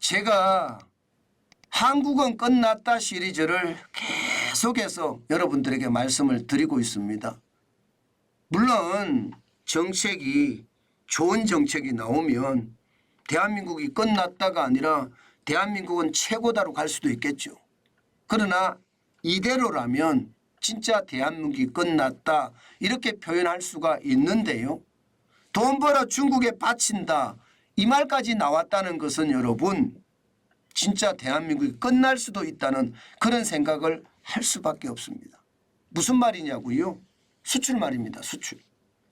제가 한국은 끝났다 시리즈를 계속해서 여러분들에게 말씀을 드리고 있습니다. 물론 정책이 좋은 정책이 나오면 대한민국이 끝났다가 아니라 대한민국은 최고다로 갈 수도 있겠죠. 그러나 이대로라면 진짜 대한민국이 끝났다 이렇게 표현할 수가 있는데요. 돈 벌어 중국에 바친다 이 말까지 나왔다는 것은 여러분 진짜 대한민국이 끝날 수도 있다는 그런 생각을 할 수밖에 없습니다. 무슨 말이냐고요? 수출 말입니다. 수출.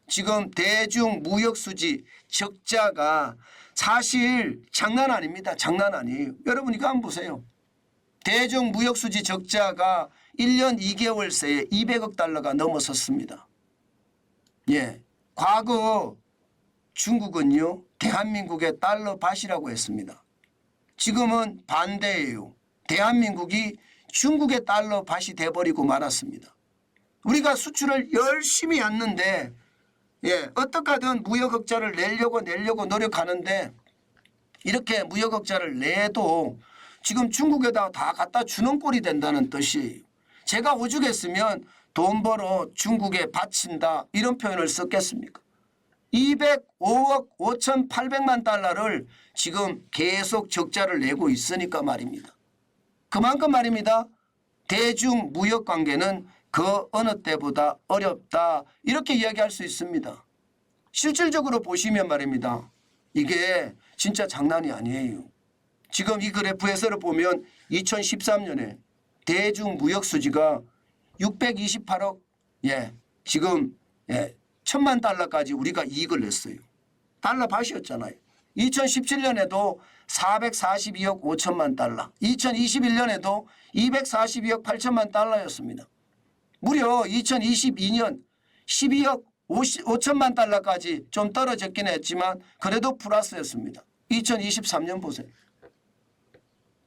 지금 대중무역수지 적자가 사실 장난 아닙니다. 장난 아니에요. 여러분 이거 한번 보세요. 대중무역수지 적자가 1년 2개월 새에 200억 달러가 넘어섰습니다. 예, 과거 중국은요 대한민국의 달러 밭이라고 했습니다. 지금은 반대예요. 대한민국이 중국의 달러 밭이 돼버리고 말았습니다. 우리가 수출을 열심히 했는데 어떻게든 무역흑자를 내려고 노력하는데 이렇게 무역흑자를 내도 지금 중국에다 다 갖다 주는 꼴이 된다는 뜻이에요. 제가 오죽했으면 돈 벌어 중국에 바친다 이런 표현을 썼겠습니까? 205억 5,800만 달러를 지금 계속 적자를 내고 있으니까 말입니다. 그만큼 말입니다. 대중무역관계는 그 어느 때보다 어렵다 이렇게 이야기할 수 있습니다. 실질적으로 보시면 말입니다. 이게 진짜 장난이 아니에요. 지금 이 그래프에서 보면 2013년에 대중무역수지가 628억 지금 1,000만 달러까지 우리가 이익을 냈어요. 달러 밭이었잖아요. 2017년에도 442억 5천만 달러 2021년에도 242억 8천만 달러였습니다. 무려 2022년 12억 5천만 달러까지 좀 떨어졌긴 했지만 그래도 플러스였습니다. 2023년 보세요.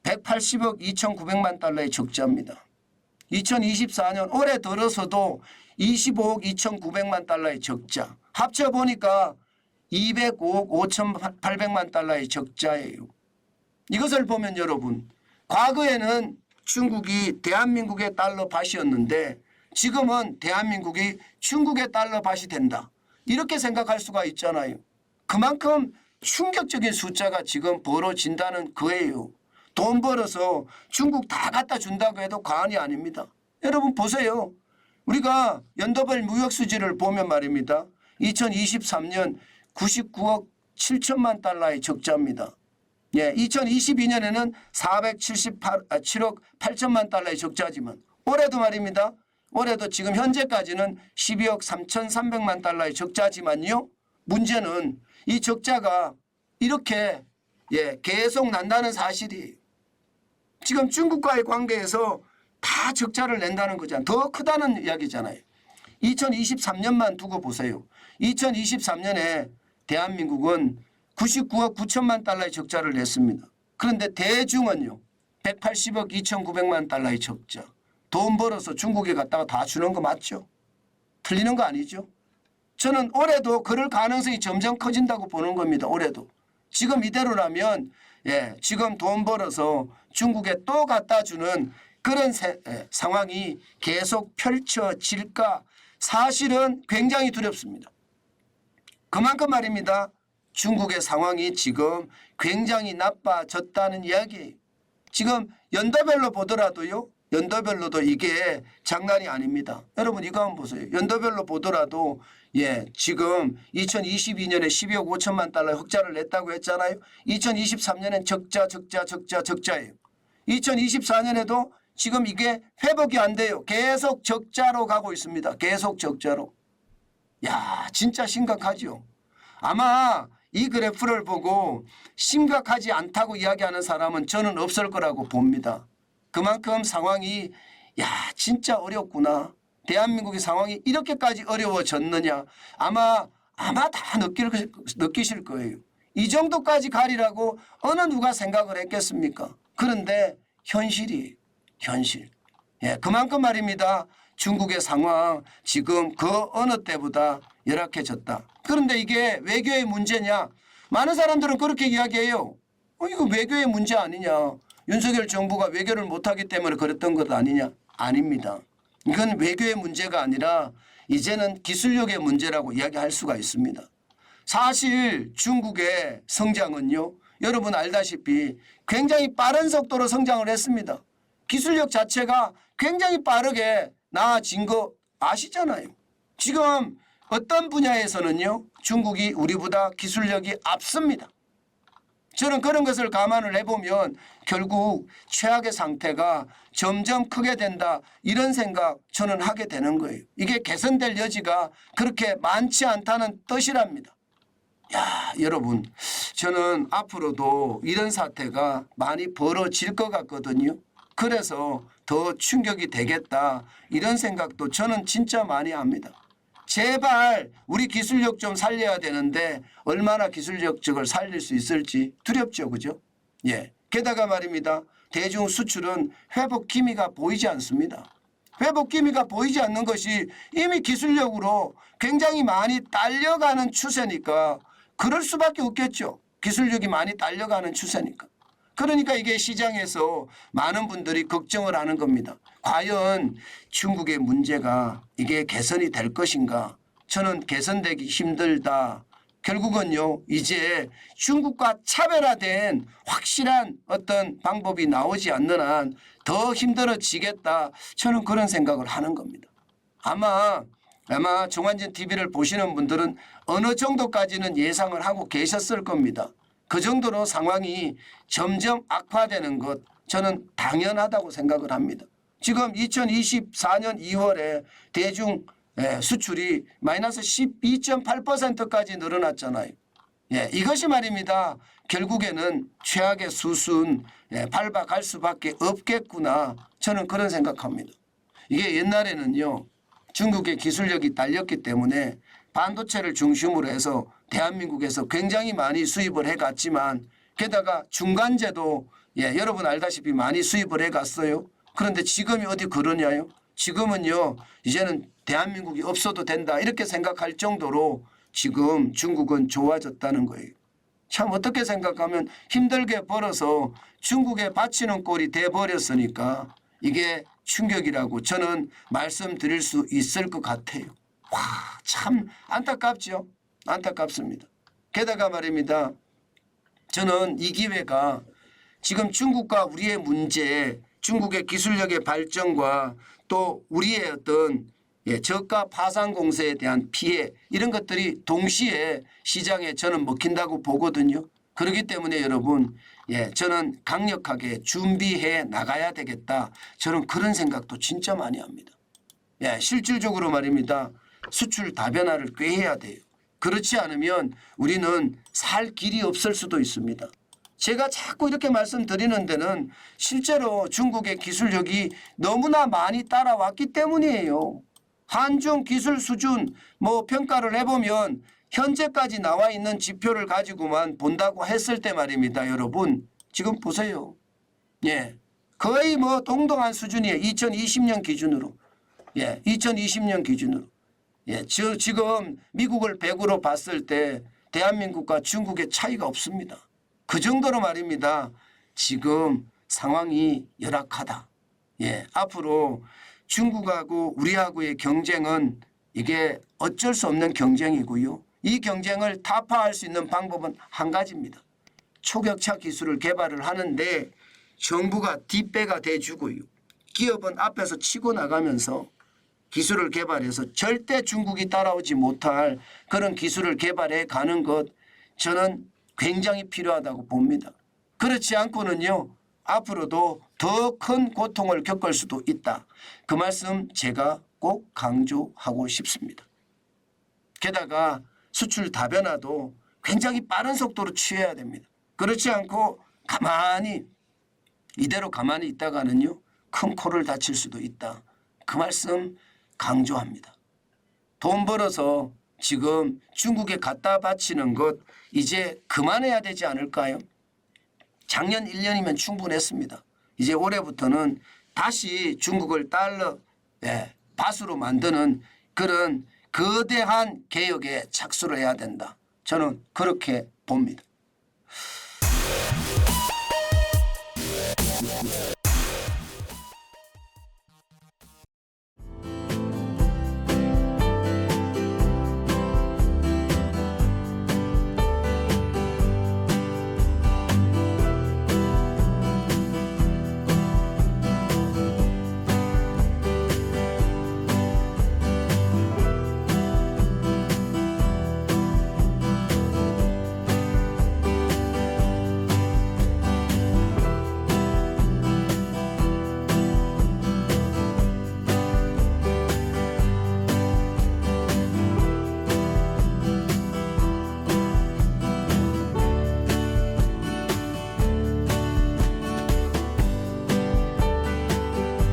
180억 2,900만 달러의 적자입니다. 2024년 올해 들어서도 25억 2,900만 달러의 적자. 합쳐보니까 205억 5,800만 달러의 적자예요. 이것을 보면 여러분 과거에는 중국이 대한민국의 달러 밭이었는데 지금은 대한민국이 중국의 달러 밭이 된다. 이렇게 생각할 수가 있잖아요. 그만큼 충격적인 숫자가 지금 벌어진다는 거예요. 돈 벌어서 중국 다 갖다 준다고 해도 과언이 아닙니다. 여러분 보세요. 우리가 연도별 무역수지를 보면 말입니다. 2023년 99억 7천만 달러의 적자입니다. 2022년에는 7억 8천만 달러의 적자지만 올해도 말입니다. 올해도 지금 현재까지는 12억 3,300만 달러의 적자지만요. 문제는 이 적자가 이렇게 계속 난다는 사실이에요. 지금 중국과의 관계에서 다 적자를 낸다는 거잖아요. 더 크다는 이야기잖아요. 2023년만 두고 보세요. 2023년에 대한민국은 99억 9천만 달러의 적자를 냈습니다. 그런데 대중은요. 180억 2,900만 달러의 적자. 돈 벌어서 중국에 갔다가 다 주는 거 맞죠? 틀리는 거 아니죠? 저는 올해도 그럴 가능성이 점점 커진다고 보는 겁니다. 올해도. 지금 이대로라면 지금 돈 벌어서 중국에 또 갖다 주는 그런 상황이 계속 펼쳐질까 사실은 굉장히 두렵습니다. 그만큼 말입니다. 중국의 상황이 지금 굉장히 나빠졌다는 이야기예요. 지금 연도별로 보더라도요. 연도별로도 이게 장난이 아닙니다. 여러분 이거 한번 보세요. 연도별로 보더라도 지금 2022년에 12억 5천만 달러의 흑자를 냈다고 했잖아요. 2023년엔 적자예요. 2024년에도 지금 이게 회복이 안 돼요. 계속 적자로 가고 있습니다. 계속 적자로. 야, 진짜 심각하죠. 아마 이 그래프를 보고 심각하지 않다고 이야기하는 사람은 저는 없을 거라고 봅니다. 그만큼 상황이 진짜 어렵구나. 대한민국의 상황이 이렇게까지 어려워졌느냐. 아마 다 느끼실 거예요. 이 정도까지 가리라고 어느 누가 생각을 했겠습니까? 그런데 현실이에요. 현실. 그만큼 말입니다. 중국의 상황 지금 그 어느 때보다 열악해졌다. 그런데 이게 외교의 문제냐? 많은 사람들은 그렇게 이야기해요. 이거 외교의 문제 아니냐. 윤석열 정부가 외교를 못하기 때문에 그랬던 것 아니냐. 아닙니다. 이건 외교의 문제가 아니라 이제는 기술력의 문제라고 이야기할 수가 있습니다. 사실 중국의 성장은요. 여러분 알다시피 굉장히 빠른 속도로 성장을 했습니다. 기술력 자체가 굉장히 빠르게 나아진 거 아시잖아요. 지금 어떤 분야에서는요. 중국이 우리보다 기술력이 앞섭니다. 저는 그런 것을 감안을 해보면 결국 최악의 상태가 점점 크게 된다 이런 생각 저는 하게 되는 거예요. 이게 개선될 여지가 그렇게 많지 않다는 뜻이랍니다. 야, 여러분 저는 앞으로도 이런 사태가 많이 벌어질 것 같거든요. 그래서 더 충격이 되겠다 이런 생각도 저는 진짜 많이 합니다. 제발 우리 기술력 좀 살려야 되는데 얼마나 기술력을 살릴 수 있을지 두렵죠. 그죠? 예. 게다가 말입니다. 대중 수출은 회복 기미가 보이지 않습니다. 회복 기미가 보이지 않는 것이 이미 기술력으로 굉장히 많이 딸려가는 추세니까 그럴 수밖에 없겠죠. 기술력이 많이 딸려가는 추세니까. 그러니까 이게 시장에서 많은 분들이 걱정을 하는 겁니다. 과연 중국의 문제가 이게 개선이 될 것인가? 저는 개선되기 힘들다. 결국은요, 이제 중국과 차별화된 확실한 어떤 방법이 나오지 않는 한 더 힘들어지겠다. 저는 그런 생각을 하는 겁니다. 아마 정환진 TV를 보시는 분들은 어느 정도까지는 예상을 하고 계셨을 겁니다. 그 정도로 상황이 점점 악화되는 것 저는 당연하다고 생각을 합니다. 지금 2024년 2월에 대중 수출이 마이너스 12.8%까지 늘어났잖아요. 예, 이것이 말입니다. 결국에는 최악의 수순 밟아갈 수밖에 없겠구나. 저는 그런 생각합니다. 이게 옛날에는요. 중국의 기술력이 딸렸기 때문에 반도체를 중심으로 해서 대한민국에서 굉장히 많이 수입을 해갔지만 게다가 중간재도 여러분 알다시피 많이 수입을 해갔어요. 그런데 지금이 어디 그러냐요. 지금은요. 이제는 대한민국이 없어도 된다 이렇게 생각할 정도로 지금 중국은 좋아졌다는 거예요. 참 어떻게 생각하면 힘들게 벌어서 중국에 바치는 꼴이 돼버렸으니까 이게 충격이라고 저는 말씀드릴 수 있을 것 같아요. 와, 참 안타깝죠. 안타깝습니다. 게다가 말입니다. 저는 이 기회가 지금 중국과 우리의 문제, 중국의 기술력의 발전과 또 우리의 어떤 저가 파산 공세에 대한 피해 이런 것들이 동시에 시장에 저는 먹힌다고 보거든요. 그렇기 때문에 여러분 저는 강력하게 준비해 나가야 되겠다. 저는 그런 생각도 진짜 많이 합니다. 실질적으로 말입니다. 수출 다변화를 꾀해야 돼요. 그렇지 않으면 우리는 살 길이 없을 수도 있습니다. 제가 자꾸 이렇게 말씀드리는 데는 실제로 중국의 기술력이 너무나 많이 따라왔기 때문이에요. 한중 기술 수준 평가를 해보면 현재까지 나와 있는 지표를 가지고만 본다고 했을 때 말입니다. 여러분 지금 보세요. 거의 동등한 수준이에요. 2020년 기준으로. 2020년 기준으로. 지금 미국을 100으로 봤을 때 대한민국과 중국의 차이가 없습니다. 그 정도로 말입니다. 지금 상황이 열악하다. 앞으로 중국하고 우리하고의 경쟁은 이게 어쩔 수 없는 경쟁이고요. 이 경쟁을 타파할 수 있는 방법은 한 가지입니다. 초격차 기술을 개발을 하는데 정부가 뒷배가 돼주고요. 기업은 앞에서 치고 나가면서 기술을 개발해서 절대 중국이 따라오지 못할 그런 기술을 개발해 가는 것 저는 굉장히 필요하다고 봅니다. 그렇지 않고는요. 앞으로도 더 큰 고통을 겪을 수도 있다. 그 말씀 제가 꼭 강조하고 싶습니다. 게다가 수출 다변화도 굉장히 빠른 속도로 취해야 됩니다. 그렇지 않고 이대로 가만히 있다가는요. 큰 코를 다칠 수도 있다. 그 말씀 강조합니다. 돈 벌어서 지금 중국에 갖다 바치는 것 이제 그만해야 되지 않을까요? 작년 1년이면 충분했습니다. 이제 올해부터는 다시 중국을 달러 밭으로 만드는 그런 거대한 개혁에 착수를 해야 된다. 저는 그렇게 봅니다.